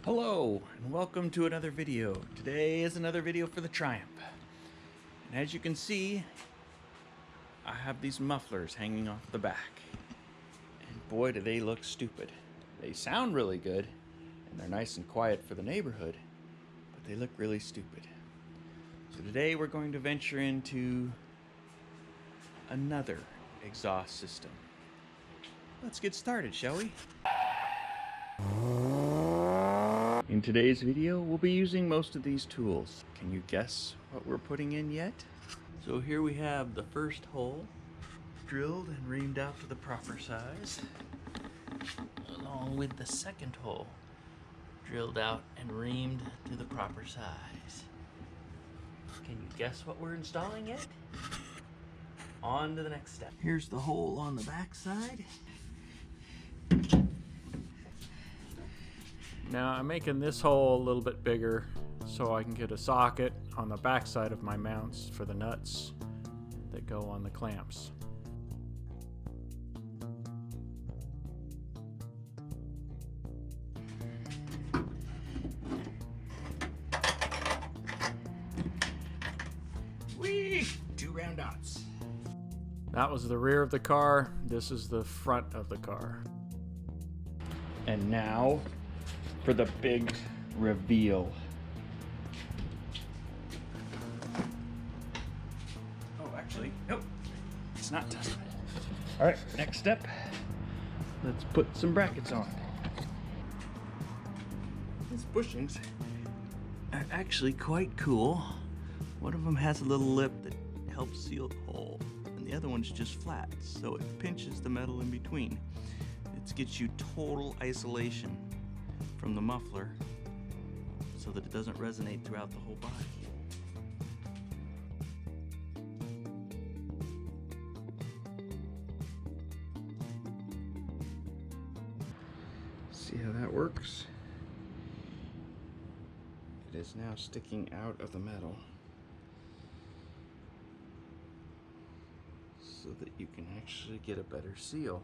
Hello and welcome to another video. Today is another video for the Triumph. And as you can see, I have these mufflers hanging off the back. And boy, do they look stupid. They sound really good and they're nice and quiet for the neighborhood, but they look really stupid. So today we're going to venture into another exhaust system. Let's get started, shall we? In today's video, we'll be using most of these tools. Can you guess what we're putting in yet? So here we have the first hole drilled and reamed out to the proper size, along with the second hole drilled out and reamed to the proper size. Can you guess what we're installing yet? On to the next step. Here's the hole on the back side. Now I'm making this hole a little bit bigger so I can get a socket on the back side of my mounts for the nuts that go on the clamps. Whee! 2 round dots. That was the rear of the car. This is the front of the car. And now for the big reveal. Oh, actually, nope, it's not done. All right, next step, let's put some brackets on. These bushings are actually quite cool. One of them has a little lip that helps seal the hole, and the other one's just flat, so it pinches the metal in between. It gets you total isolation from the muffler so that it doesn't resonate throughout the whole body. See how that works? It is now sticking out of the metal so that you can actually get a better seal.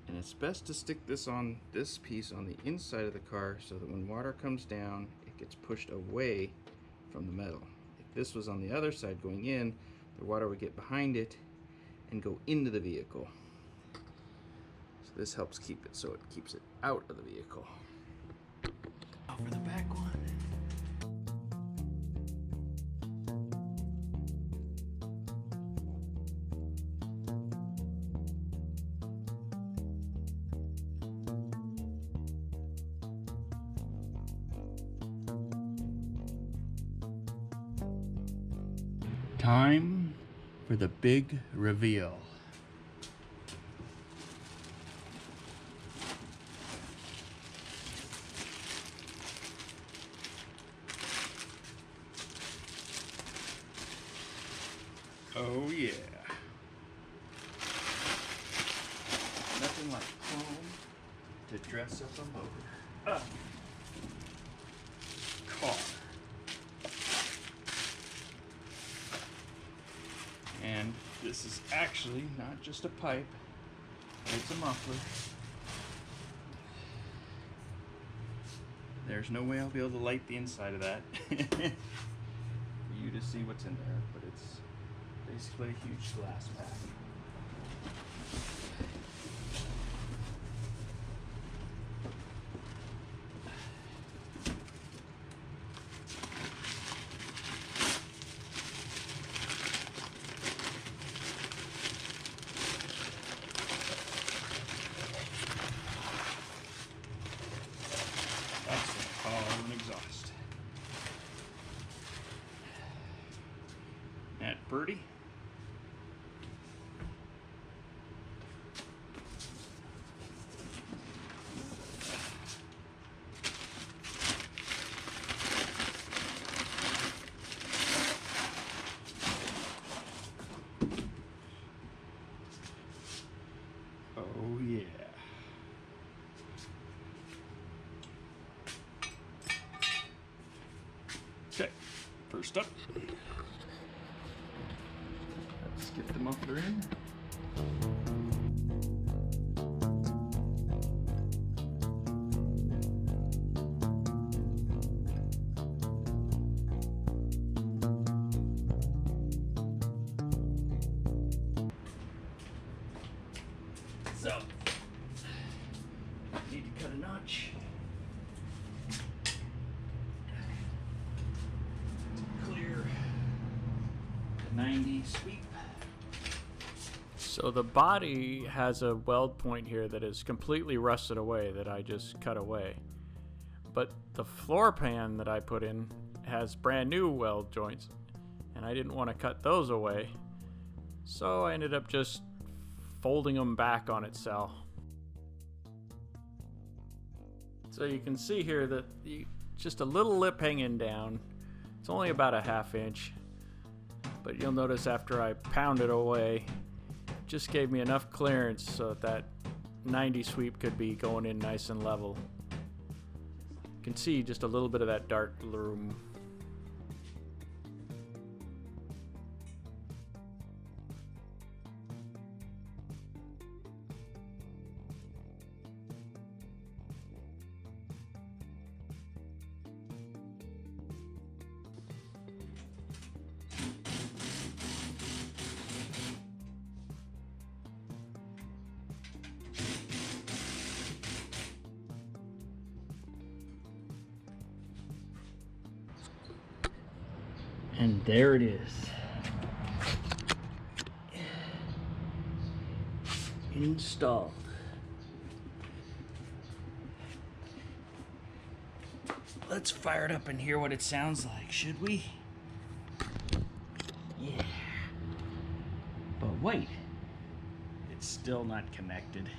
And it's best to stick this on this piece on the inside of the car so that when water comes down, it gets pushed away from the metal. If this was on the other side going in, the water would get behind it and go into the vehicle. So this helps keep it so it keeps it out of the vehicle. Now for the back one. Time for the big reveal. Oh yeah. Nothing like chrome to dress up a motor. Car. And this is actually not just a pipe, it's a muffler. There's no way I'll be able to light the inside of that for you to see what's in there, but it's basically a huge glass pack. An exhaust. That birdie. Oh yeah. Okay, first up, let's get the muffler in. So, need to cut a notch. Clear the 90 sweep. So the body has a weld point here that is completely rusted away that I just cut away. But the floor pan that I put in has brand new weld joints, and I didn't want to cut those away. So I ended up just folding them back on itself. So you can see here that just a little lip hanging down. It's only about a ½ inch, but you'll notice after I pound it away, it just gave me enough clearance so that 90 sweep could be going in nice and level. You can see just a little bit of that dark room. And there it is. Installed. Let's fire it up and hear what it sounds like, should we? Yeah. But wait, it's still not connected.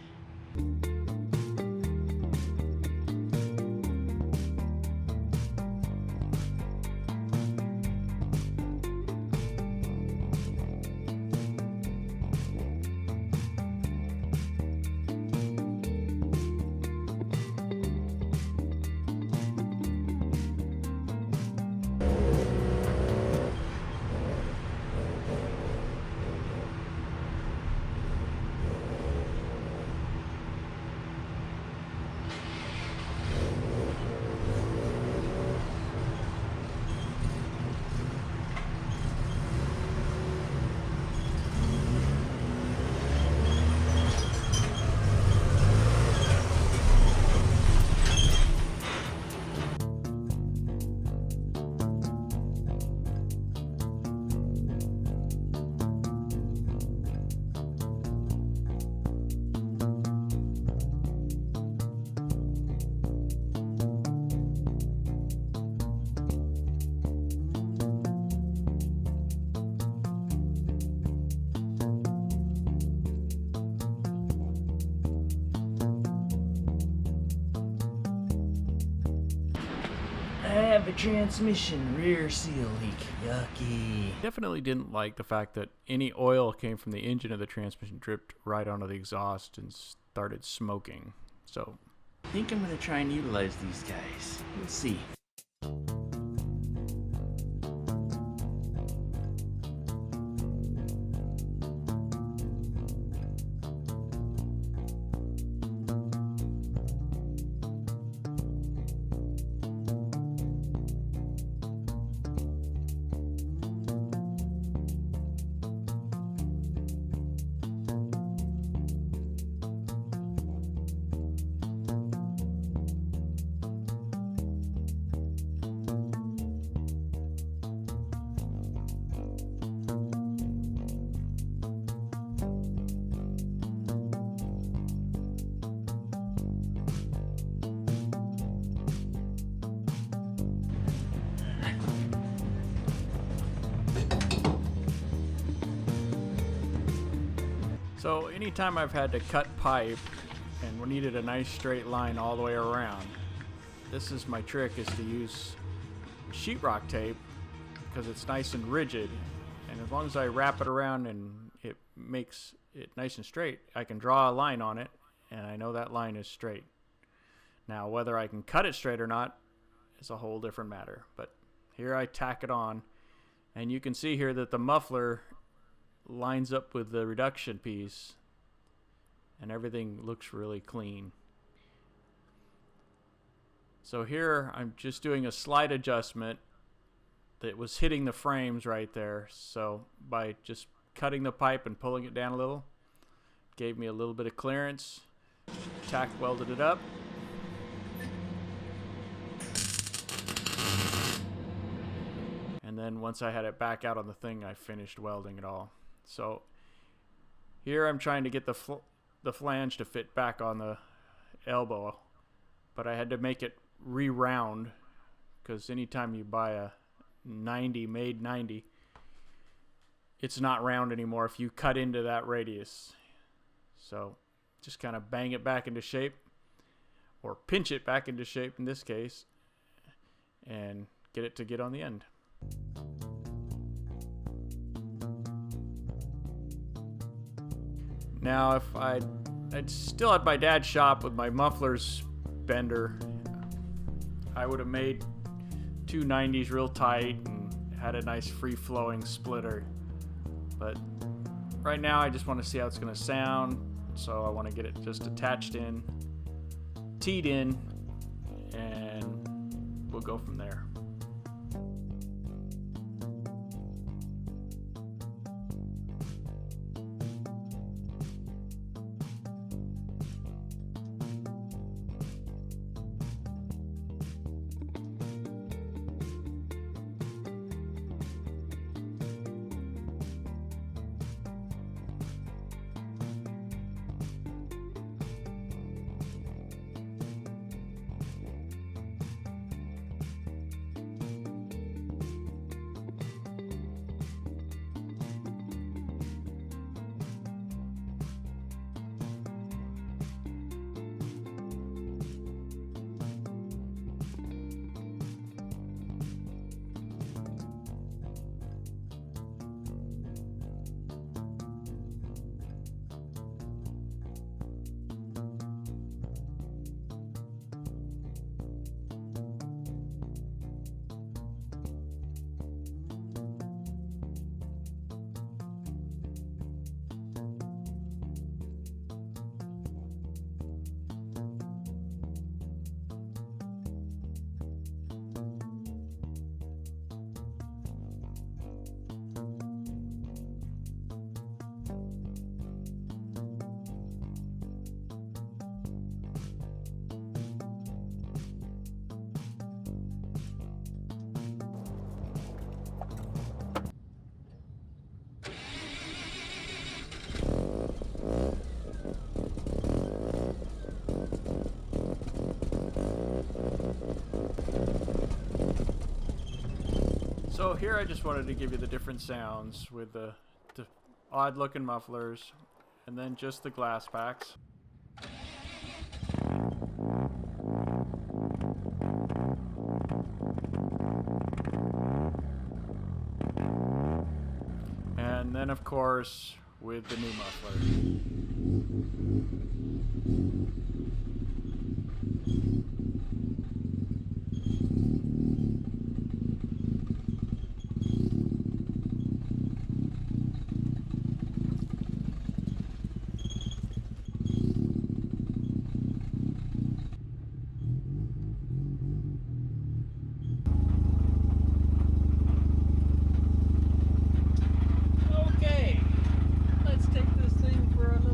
I have a transmission rear seal leak. Yucky. Definitely didn't like the fact that any oil came from the engine of the transmission dripped right onto the exhaust and started smoking. So I think I'm going to try and utilize these guys. We'll see. So anytime I've had to cut pipe and we needed a nice straight line all the way around, this is my trick, is to use sheetrock tape because it's nice and rigid, and as long as I wrap it around and it makes it nice and straight, I can draw a line on it and I know that line is straight. Now whether I can cut it straight or not is a whole different matter, but here I tack it on, and you can see here that the muffler lines up with the reduction piece and everything looks really clean. So here I'm just doing a slight adjustment that was hitting the frames right there, so by just cutting the pipe and pulling it down a little, gave me a little bit of clearance. Tack welded it up. And then once I had it back out on the thing, I finished welding it all. So here I'm trying to get the flange to fit back on the elbow, but I had to make it re-round, because anytime you buy a 90 made 90, it's not round anymore if you cut into that radius. So just kind of bang it back into shape, or pinch it back into shape in this case, and get it to get on the end. Now if I'd still at my dad's shop with my mufflers bender, I would have made two 90s real tight and had a nice free-flowing splitter. But right now I just want to see how it's going to sound, so I want to get it just attached in, teed in, and we'll go from there. So here I just wanted to give you the different sounds with the odd looking mufflers, and then just the glass packs. And then of course with the new muffler. Okay, let's take this thing for a little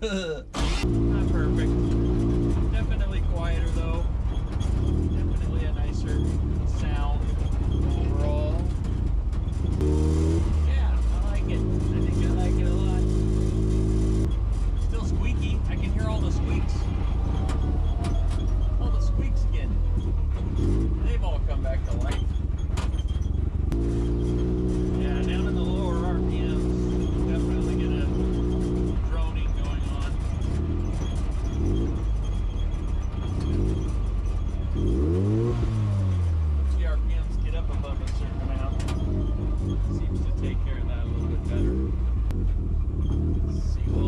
Not perfect. Definitely quieter though. Definitely a nicer sound overall. Yeah, I like it. I think I like it a lot. Still squeaky. I can hear all the squeaks. All the squeaks again. They've all come back to life. Yeah, down in the lower RPMs, definitely get a droning going on. Once the RPMs get up above a certain amount, it seems to take care of that a little bit better. Let's see what